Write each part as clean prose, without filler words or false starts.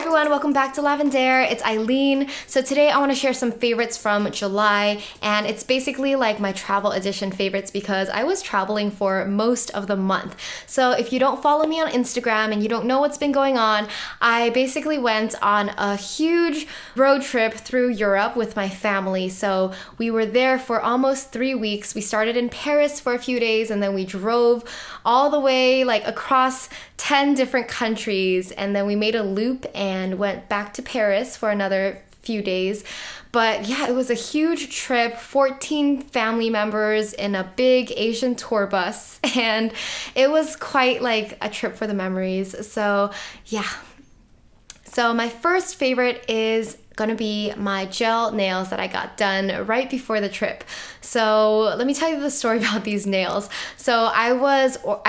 everyone, welcome back to Lavendaire. It's Aileen. So today I want to share some favorites from July, and it's basically like my travel edition favorites because I was traveling for most of the month. So if you don't follow me on Instagram and you don't know what's been going on, I basically went on a huge road trip through Europe with my family. So we were there for almost 3 weeks. We started in Paris for a few days and then we drove all the way like across 10 different countries, and then we made a loop and went back to Paris for another few days. But yeah, it was a huge trip, 14 family members in a big Asian tour bus, and it was quite like a trip for the memories. So yeah. So my first favorite is gonna be my gel nails that I got done right before the trip. So let me tell you the story about these nails. So I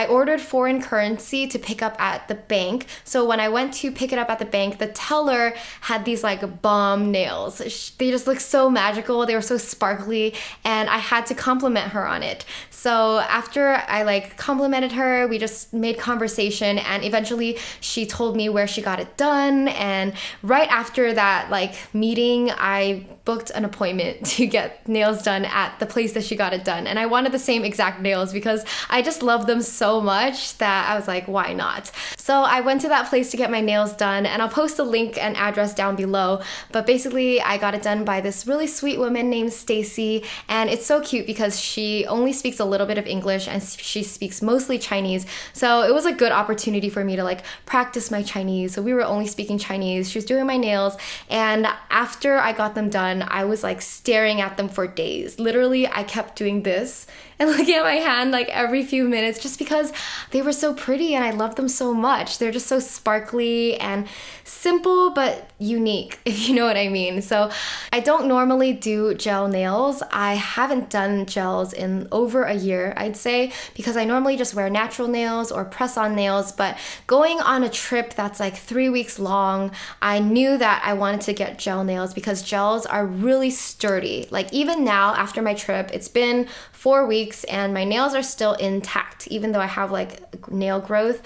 ordered foreign currency to pick up at the bank. So when I went to pick it up at the bank, the teller had these like bomb nails. They just looked so magical. They were so sparkly, and I had to compliment her on it. So after I like complimented her, we just made conversation, and eventually she told me where she got it done. And right after that like meeting, I booked an appointment to get nails done at the place that she got it done. And I wanted the same exact nails because I just love them so much that I was like, why not? So I went to that place to get my nails done, and I'll post a link and address down below. But basically I got it done by this really sweet woman named Stacy, and it's so cute because she only speaks a little bit of English and she speaks mostly Chinese. So it was a good opportunity for me to like practice my Chinese. So we were only speaking Chinese. She was doing my nails, and after I got them done, I was like staring at them for days. Literally, I kept doing this and looking at my hand like every few minutes just because they were so pretty and I love them so much. They're just so sparkly and simple but unique, if you know what I mean. So I don't normally do gel nails. I haven't done gels in over a year, I'd say, because I normally just wear natural nails or press-on nails. But going on a trip that's like 3 weeks long, I knew that I wanted to get gel nails because gels are really sturdy. Like even now after my trip, it's been 4 weeks and my nails are still intact, even though I have like nail growth.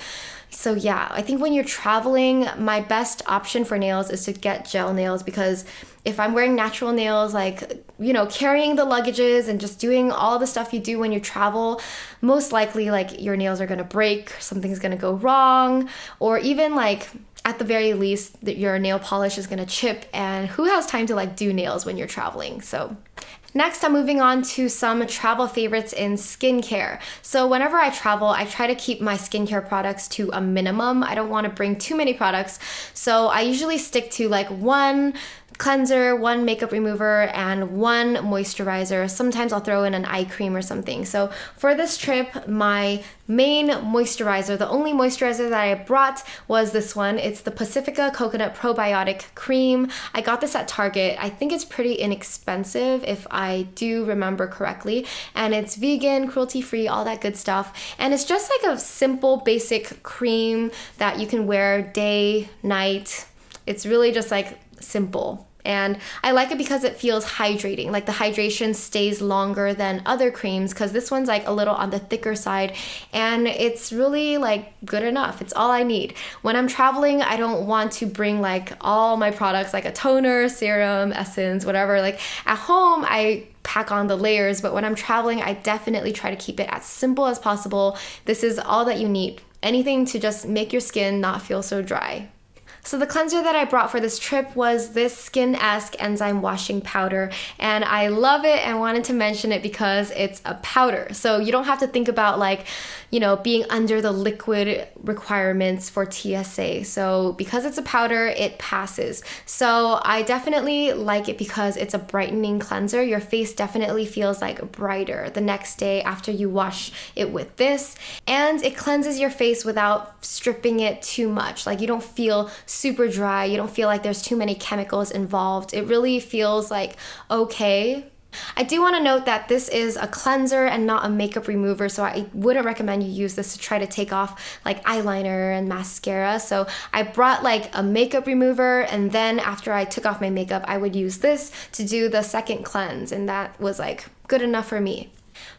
So yeah, I think when you're traveling, my best option for nails is to get gel nails, because if I'm wearing natural nails, like, you know, carrying the luggages and just doing all the stuff you do when you travel, most likely like your nails are gonna break, something's gonna go wrong, or even like at the very least that your nail polish is gonna chip, and who has time to like do nails when you're traveling? So next, I'm moving on to some travel favorites in skincare. So whenever I travel, I try to keep my skincare products to a minimum. I don't want to bring too many products. So I usually stick to like one cleanser, one makeup remover, and one moisturizer. Sometimes I'll throw in an eye cream or something. So for this trip, my main moisturizer, the only moisturizer that I brought was this one. It's the Pacifica Coconut Probiotic Cream. I got this at Target. I think it's pretty inexpensive if I do remember correctly. And it's vegan, cruelty-free, all that good stuff. And it's just like a simple, basic cream that you can wear day, night. It's really just like simple. And I like it because it feels hydrating. Like the hydration stays longer than other creams, because this one's like a little on the thicker side, and it's really like good enough. It's all I need. When I'm traveling, I don't want to bring like all my products, like a toner, serum, essence, whatever. Like at home, I pack on the layers, but when I'm traveling, I definitely try to keep it as simple as possible. This is all that you need. Anything to just make your skin not feel so dry. So the cleanser that I brought for this trip was this Skin-esque enzyme washing powder, and I love it and wanted to mention it because it's a powder. So you don't have to think about like, you know, being under the liquid requirements for TSA. So because it's a powder, it passes. So I definitely like it because it's a brightening cleanser. Your face definitely feels like brighter the next day after you wash it with this, and it cleanses your face without stripping it too much. Like you don't feel super dry. You don't feel like there's too many chemicals involved. It really feels like okay. I do want to note that this is a cleanser and not a makeup remover, so I wouldn't recommend you use this to try to take off like eyeliner and mascara. So I brought like a makeup remover, and then after I took off my makeup, I would use this to do the second cleanse, and that was like good enough for me.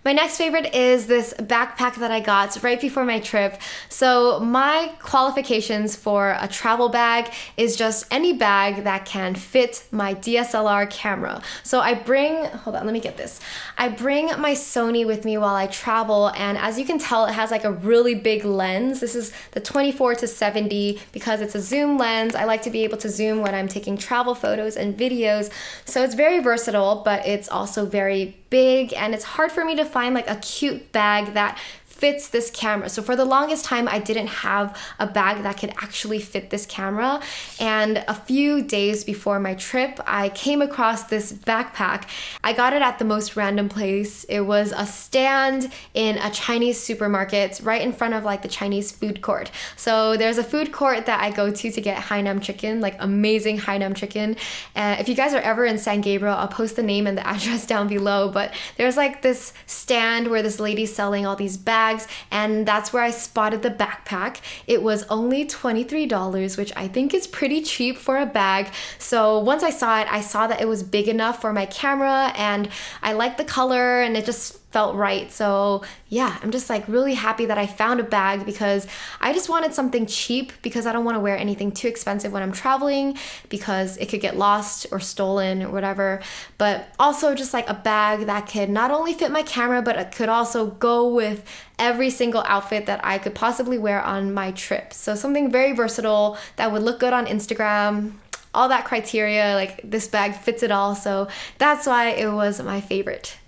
My next favorite is this backpack that I got right before my trip. So my qualifications for a travel bag is just any bag that can fit my DSLR camera. So I bring, hold on, let me get this. I bring my Sony with me while I travel, and as you can tell, it has like a really big lens. This is the 24-70 because it's a zoom lens. I like to be able to zoom when I'm taking travel photos and videos. So it's very versatile, but it's also very big, and it's hard for me to find like a cute bag that fits this camera. So for the longest time, I didn't have a bag that could actually fit this camera. And a few days before my trip, I came across this backpack. I got it at the most random place. It was a stand in a Chinese supermarket right in front of like the Chinese food court. So there's a food court that I go to get Hainam chicken, like amazing Hainam chicken. If you guys are ever in San Gabriel, I'll post the name and the address down below. But there's like this stand where this lady's selling all these bags, and that's where I spotted the backpack. It was only $23, which I think is pretty cheap for a bag. So once I saw it, I saw that it was big enough for my camera, and I liked the color, and it just felt right. So yeah, I'm just like really happy that I found a bag, because I just wanted something cheap because I don't want to wear anything too expensive when I'm traveling because it could get lost or stolen or whatever. But also just like a bag that could not only fit my camera, but it could also go with every single outfit that I could possibly wear on my trip. So something very versatile that would look good on Instagram. All that criteria, like this bag fits it all. So that's why it was my favorite.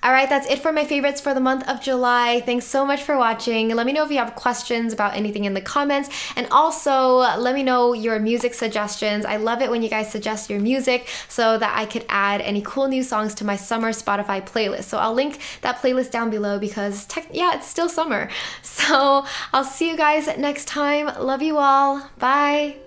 All right, that's it for my favorites for the month of July. Thanks so much for watching. Let me know if you have questions about anything in the comments, and also let me know your music suggestions. I love it when you guys suggest your music so that I could add any cool new songs to my summer Spotify playlist. So I'll link that playlist down below because it's still summer. So I'll see you guys next time. Love you all. Bye.